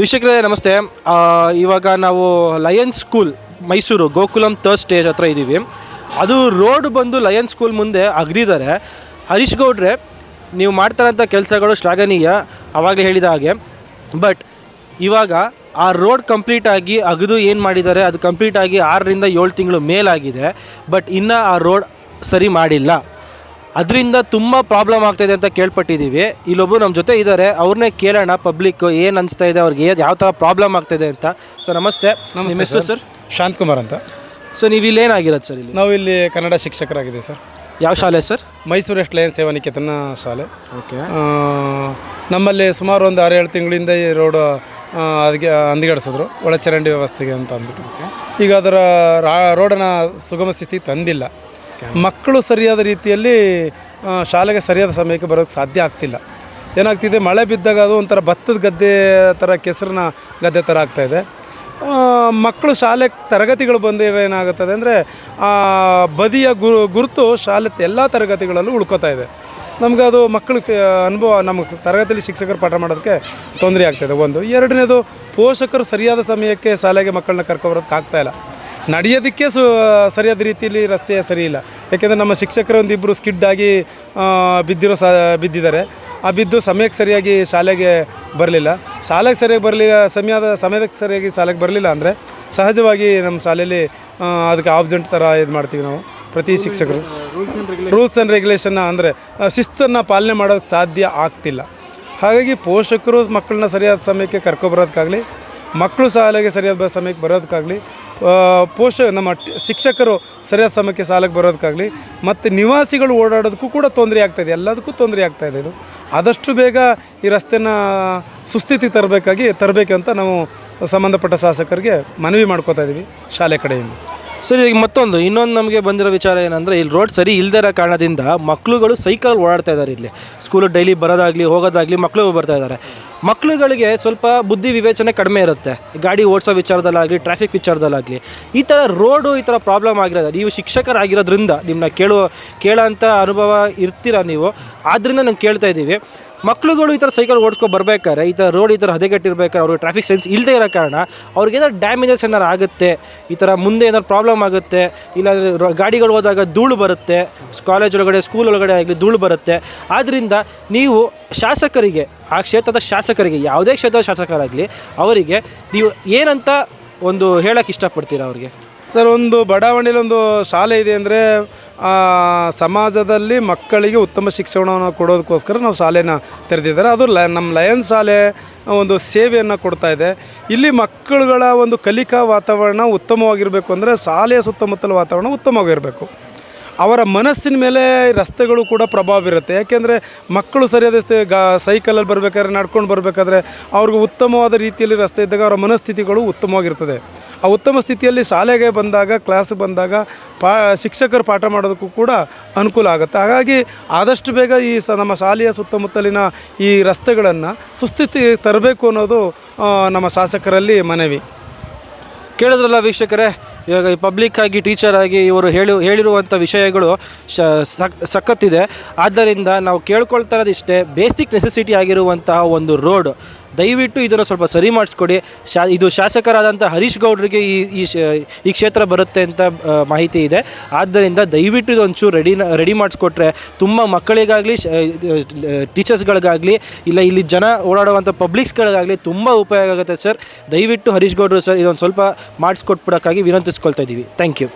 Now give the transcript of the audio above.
ವೀಕ್ಷಕರೇ ನಮಸ್ತೆ. ಇವಾಗ ನಾವು Lions school Mysuru Gokulam third stage ಹತ್ರ ಇದ್ದೀವಿ. ಅದು ರೋಡ್ ಬಂದು ಲಯನ್ಸ್ ಸ್ಕೂಲ್ ಮುಂದೆ ಅಗ್ದಿದ್ದಾರೆ. ಹರೀಶ್ ಗೌಡ್ರೆ, ನೀವು ಮಾಡ್ತಾರಂಥ ಕೆಲಸಗಳು ಶ್ಲಾಘನೀಯ, ಆವಾಗಲೇ ಹೇಳಿದ ಹಾಗೆ. ಬಟ್ ಇವಾಗ ಆ ರೋಡ್ ಕಂಪ್ಲೀಟಾಗಿ ಅಗದು ಏನು ಮಾಡಿದ್ದಾರೆ, ಅದು ಕಂಪ್ಲೀಟಾಗಿ 6ರಿಂದ 7 ತಿಂಗಳು ಮೇಲಾಗಿದೆ. ಬಟ್ ಇನ್ನೂ ಆ ರೋಡ್ ಸರಿ ಮಾಡಿಲ್ಲ. ಅದರಿಂದ ತುಂಬ ಪ್ರಾಬ್ಲಮ್ ಆಗ್ತಾಯಿದೆ ಅಂತ ಕೇಳ್ಪಟ್ಟಿದ್ದೀವಿ. ಇಲ್ಲೊಬ್ಬರು ನಮ್ಮ ಜೊತೆ ಇದ್ದಾರೆ, ಅವ್ರನ್ನೇ ಕೇಳೋಣ ಪಬ್ಲಿಕ್ ಏನು ಅನಿಸ್ತಾ ಇದೆ, ಅವ್ರಿಗೆ ಯಾವ ಥರ ಪ್ರಾಬ್ಲಮ್ ಆಗ್ತಾಯಿದೆ ಅಂತ. ಸರ್ ನಮಸ್ತೆ. ನಿಮ್ಮ ಹೆಸರು ಸರ್? ಶಾಂತಕುಮಾರ್ ಅಂತ. ಸೊ ನೀವು ಇಲ್ಲಿ ಏನಾಗಿರೋದು ಸರ್? ಇಲ್ಲಿ ನಾವು ಇಲ್ಲಿ ಕನ್ನಡ ಶಿಕ್ಷಕರಾಗಿದ್ದೀವಿ ಸರ್. ಯಾವ ಶಾಲೆ ಸರ್? ಮೈಸೂರು ವೆಸ್ಟ್ ಲಯನ್ಸ್ ಸೇವಾ ನಿಕೇತನ ಶಾಲೆ. ಓಕೆ. ನಮ್ಮಲ್ಲಿ ಸುಮಾರು ಒಂದು 6-7 ತಿಂಗಳಿಂದ ಈ ರೋಡ್ ಅದಕ್ಕೆ ಅಂದಿಗಡಿಸಿದ್ರು, ಒಳಚರಂಡಿ ವ್ಯವಸ್ಥೆಗೆ ಅಂತ ಅಂದ್ಬಿಟ್ಟು. ಈಗ ಅದರ ರೋಡನ್ನು ಸುಗಮ ಸ್ಥಿತಿ ತಂದಿಲ್ಲ. ಮಕ್ಕಳು ಸರಿಯಾದ ರೀತಿಯಲ್ಲಿ ಶಾಲೆಗೆ ಸರಿಯಾದ ಸಮಯಕ್ಕೆ ಬರೋಕ್ಕೆ ಸಾಧ್ಯ ಆಗ್ತಿಲ್ಲ. ಏನಾಗ್ತಿದೆ, ಮಳೆ ಬಿದ್ದಾಗ ಅದು ಒಂಥರ ಭತ್ತದ ಗದ್ದೆ ಥರ, ಕೆಸರಿನ ಗದ್ದೆ ಥರ ಆಗ್ತಾಯಿದೆ. ಮಕ್ಕಳು ಶಾಲೆ ತರಗತಿಗಳು ಬಂದಿರೋ ಏನಾಗುತ್ತದೆ ಅಂದರೆ ಬದಿಯ ಗುರುತು ಶಾಲೆ ಎಲ್ಲ ತರಗತಿಗಳಲ್ಲೂ ಉಳ್ಕೋತಾ ಇದೆ. ನಮಗೆ ಅದು ಮಕ್ಕಳಿಗೆ ಅನುಭವ, ನಮ್ಮ ತರಗತಿಯಲ್ಲಿ ಶಿಕ್ಷಕರು ಪಾಠ ಮಾಡೋದಕ್ಕೆ ತೊಂದರೆ ಆಗ್ತಾಯಿದೆ. ಒಂದು ಎರಡನೇದು, ಪೋಷಕರು ಸರಿಯಾದ ಸಮಯಕ್ಕೆ ಶಾಲೆಗೆ ಮಕ್ಕಳನ್ನ ಕರ್ಕೊಬರೋದಕ್ಕೆ ಆಗ್ತಾಯಿಲ್ಲ. ನಡೆಯೋದಕ್ಕೆ ಸರಿಯಾದ ರೀತಿಯಲ್ಲಿ ರಸ್ತೆ ಸರಿ ಇಲ್ಲ. ಯಾಕೆಂದರೆ ನಮ್ಮ ಶಿಕ್ಷಕರು ಒಂದಿಬ್ಬರು ಸ್ಕಿಡ್ಡಾಗಿ ಬಿದ್ದಿದ್ದಾರೆ. ಆ ಬಿದ್ದು ಸಮಯಕ್ಕೆ ಸರಿಯಾಗಿ ಶಾಲೆಗೆ ಬರಲಿಲ್ಲ. ಶಾಲೆಗೆ ಸರಿಯಾಗಿ ಬರಲಿಲ್ಲ, ಸಮಯಕ್ಕೆ ಸರಿಯಾಗಿ ಶಾಲೆಗೆ ಬರಲಿಲ್ಲ ಅಂದರೆ ಸಹಜವಾಗಿ ನಮ್ಮ ಶಾಲೆಯಲ್ಲಿ ಅದಕ್ಕೆ ಆಬ್ಸೆಂಟ್ ಥರ ಇದು ಮಾಡ್ತೀವಿ ನಾವು. ಪ್ರತಿ ಶಿಕ್ಷಕರು ರೂಲ್ಸ್ ಆ್ಯಂಡ್ ರೆಗ್ಯುಲೇಷನ್ನ ಅಂದರೆ ಶಿಸ್ತನ್ನು ಪಾಲನೆ ಮಾಡೋಕ್ಕೆ ಸಾಧ್ಯ ಆಗ್ತಿಲ್ಲ. ಹಾಗಾಗಿ ಪೋಷಕರು ಮಕ್ಕಳನ್ನ ಸರಿಯಾದ ಸಮಯಕ್ಕೆ ಕರ್ಕೊಬರೋದಕ್ಕಾಗಲಿ, ಮಕ್ಕಳು ಶಾಲೆಗೆ ಸರಿಯಾದ ಸಮಯಕ್ಕೆ ಬರೋದಕ್ಕಾಗಲಿ, ನಮ್ಮ ಶಿಕ್ಷಕರು ಸರಿಯಾದ ಸಮಯಕ್ಕೆ ಶಾಲೆಗೆ ಬರೋದಕ್ಕಾಗಲಿ, ಮತ್ತು ನಿವಾಸಿಗಳು ಓಡಾಡೋದಕ್ಕೂ ಕೂಡ ತೊಂದರೆ ಆಗ್ತಾಯಿದೆ. ಎಲ್ಲದಕ್ಕೂ ತೊಂದರೆ ಆಗ್ತಾಯಿದೆ. ಇದು ಆದಷ್ಟು ಬೇಗ ಈ ರಸ್ತೆನ ಸುಸ್ಥಿತಿ ತರಬೇಕಂತ ನಾವು ಸಂಬಂಧಪಟ್ಟ ಶಾಸಕರಿಗೆ ಮನವಿ ಮಾಡ್ಕೋತಾ ಇದ್ದೀವಿ ಶಾಲೆ ಕಡೆಯಿಂದ. ಸರಿ, ಈಗ ಇನ್ನೊಂದು ನಮಗೆ ಬಂದಿರೋ ವಿಚಾರ ಏನಂದರೆ, ಇಲ್ಲಿ ರೋಡ್ ಸರಿ ಇಲ್ಲದೇ ಇರೋ ಕಾರಣದಿಂದ ಮಕ್ಕಳುಗಳು ಸೈಕಲ್ ಓಡಾಡ್ತಾ ಇದ್ದಾರೆ. ಇಲ್ಲಿ ಸ್ಕೂಲು ಡೈಲಿ ಬರೋದಾಗಲಿ ಹೋಗೋದಾಗಲಿ ಮಕ್ಕಳು ಬರ್ತಾ ಇದ್ದಾರೆ. ಮಕ್ಕಳುಗಳಿಗೆ ಸ್ವಲ್ಪ ಬುದ್ಧಿ ವಿವೇಚನೆ ಕಡಿಮೆ ಇರುತ್ತೆ, ಗಾಡಿ ಓಡಿಸೋ ವಿಚಾರದಲ್ಲಾಗಲಿ, ಟ್ರಾಫಿಕ್ ವಿಚಾರದಲ್ಲಾಗಲಿ. ಈ ಥರ ರೋಡು ಈ ಥರ ಪ್ರಾಬ್ಲಮ್ ಆಗಿರೋದು, ನೀವು ಶಿಕ್ಷಕರಾಗಿರೋದ್ರಿಂದ ನಿಮ್ಮನ್ನ ಕೇಳೋಂಥ ಅನುಭವ ಇರ್ತೀರ ನೀವು. ಆದ್ದರಿಂದ ನಾವು ಕೇಳ್ತಾ ಇದ್ದೀವಿ, ಮಕ್ಕಳುಗಳು ಈ ಥರ ಸೈಕಲ್ ಓಡಿಸ್ಕೊ ಬರ್ಬೇಕಾದ್ರೆ, ಈ ಥರ ರೋಡ್ ಈ ಥರ ಹದಗೆಟ್ಟಿರ್ಬೇಕಾದ್ರೆ, ಅವ್ರಿಗೆ ಟ್ರಾಫಿಕ್ ಸೆನ್ಸ್ ಇಲ್ಲದೇ ಇರೋ ಕಾರಣ ಅವ್ರಿಗೆ ಏನಾದ್ರು ಡ್ಯಾಮೇಜಸ್ ಏನಾರು ಆಗುತ್ತೆ, ಈ ಥರ ಮುಂದೆ ಏನಾದ್ರು ಪ್ರಾಬ್ಲಮ್ ಆಗುತ್ತೆ, ಇಲ್ಲ ಗಾಡಿಗಳು ಹೋದಾಗ ಧೂಳು ಬರುತ್ತೆ, ಕಾಲೇಜ್ ಒಳಗಡೆ ಸ್ಕೂಲ್ ಒಳಗಡೆ ಆಗಲಿ ಧೂಳು ಬರುತ್ತೆ. ಆದ್ದರಿಂದ ನೀವು ಶಾಸಕರಿಗೆ, ಆ ಕ್ಷೇತ್ರದ ಶಾಸಕರಿಗೆ, ಯಾವುದೇ ಕ್ಷೇತ್ರದ ಶಾಸಕರಾಗಲಿ, ಅವರಿಗೆ ನೀವು ಏನಂತ ಒಂದು ಹೇಳೋಕ್ಕೆ ಇಷ್ಟಪಡ್ತೀರಾ ಅವ್ರಿಗೆ? ಸರ್, ಒಂದು ಬಡಾವಣೆಯಲ್ಲಿ ಒಂದು ಶಾಲೆ ಇದೆ ಅಂದರೆ ಸಮಾಜದಲ್ಲಿ ಮಕ್ಕಳಿಗೆ ಉತ್ತಮ ಶಿಕ್ಷಣವನ್ನು ಕೊಡೋದಕ್ಕೋಸ್ಕರ ನಾವು ಶಾಲೆನ ತೆರೆದಿದ್ದಾರೆ. ಅದು ನಮ್ಮ ಲಯನ್ಸ್ ಶಾಲೆ ಒಂದು ಸೇವೆಯನ್ನು ಕೊಡ್ತಾ ಇದೆ. ಇಲ್ಲಿ ಮಕ್ಕಳುಗಳ ಒಂದು ಕಲಿಕಾ ವಾತಾವರಣ ಉತ್ತಮವಾಗಿರಬೇಕು ಅಂದರೆ ಶಾಲೆಯ ಸುತ್ತಮುತ್ತಲ ವಾತಾವರಣ ಉತ್ತಮವಾಗಿರಬೇಕು. ಅವರ ಮನಸ್ಸಿನ ಮೇಲೆ ರಸ್ತೆಗಳು ಕೂಡ ಪ್ರಭಾವ ಬೀರುತ್ತೆ. ಯಾಕೆಂದರೆ ಮಕ್ಕಳು ಸರಿಯಾದ ಸೈಕಲಲ್ಲಿ ಬರಬೇಕಾದ್ರೆ, ನಡ್ಕೊಂಡು ಬರಬೇಕಾದ್ರೆ ಅವ್ರಿಗೆ ಉತ್ತಮವಾದ ರೀತಿಯಲ್ಲಿ ರಸ್ತೆ ಇದ್ದಾಗ ಅವರ ಮನಸ್ಥಿತಿಗಳು ಉತ್ತಮವಾಗಿರ್ತದೆ. ಆ ಉತ್ತಮ ಸ್ಥಿತಿಯಲ್ಲಿ ಶಾಲೆಗೆ ಬಂದಾಗ, ಕ್ಲಾಸಿಗೆ ಬಂದಾಗ ಶಿಕ್ಷಕರು ಪಾಠ ಮಾಡೋದಕ್ಕೂ ಕೂಡ ಅನುಕೂಲ ಆಗುತ್ತೆ. ಹಾಗಾಗಿ ಆದಷ್ಟು ಬೇಗ ಈ ನಮ್ಮ ಶಾಲೆಯ ಸುತ್ತಮುತ್ತಲಿನ ಈ ರಸ್ತೆಗಳನ್ನು ಸುಸ್ಥಿತಿ ತರಬೇಕು ಅನ್ನೋದು ನಮ್ಮ ಶಾಸಕರಲ್ಲಿ ಮನವಿ. ಕೇಳಿದ್ರಲ್ಲ ವೀಕ್ಷಕರೇ, ಇವಾಗ ಪಬ್ಲಿಕ್ ಆಗಿ, ಟೀಚರ್ ಆಗಿ ಇವರು ಹೇಳಿರುವಂಥ ವಿಷಯಗಳು ಸಖತ್ತಿದೆ. ಆದ್ದರಿಂದ ನಾವು ಕೇಳ್ಕೊಳ್ತಾ ಇರೋದು ಇಷ್ಟೇ, ಬೇಸಿಕ್ ನೆಸೆಸಿಟಿ ಆಗಿರುವಂತಹ ಒಂದು ರೋಡ್, ದಯವಿಟ್ಟು ಇದನ್ನು ಸ್ವಲ್ಪ ಸರಿ ಮಾಡಿಸ್ಕೊಡಿ. ಇದು ಶಾಸಕರಾದಂಥ ಹರೀಶ್ ಗೌಡ್ರಿಗೆ ಈ ಕ್ಷೇತ್ರ ಬರುತ್ತೆ ಅಂತ ಮಾಹಿತಿ ಇದೆ. ಆದ್ದರಿಂದ ದಯವಿಟ್ಟು ಇದೊಂಚೂರು ರೆಡಿ ಮಾಡಿಸ್ಕೊಟ್ರೆ ತುಂಬ ಮಕ್ಕಳಿಗಾಗಲಿ, ಟೀಚರ್ಸ್ಗಳಿಗಾಗಲಿ, ಇಲ್ಲ ಇಲ್ಲಿ ಜನ ಓಡಾಡುವಂಥ ಪಬ್ಲಿಕ್ಸ್ಗಳಿಗಾಗಲಿ ತುಂಬ ಉಪಯೋಗ ಆಗುತ್ತೆ ಸರ್. ದಯವಿಟ್ಟು ಹರೀಶ್ ಗೌಡ್ರು ಸರ್ ಇದೊಂದು ಸ್ವಲ್ಪ ಮಾಡಿಸ್ಕೊಟ್ಬಿಡೋಕ್ಕಾಗಿ ವಿನಂತಿಸ್ಕೊಳ್ತಾ ಇದ್ದೀವಿ. Thank you.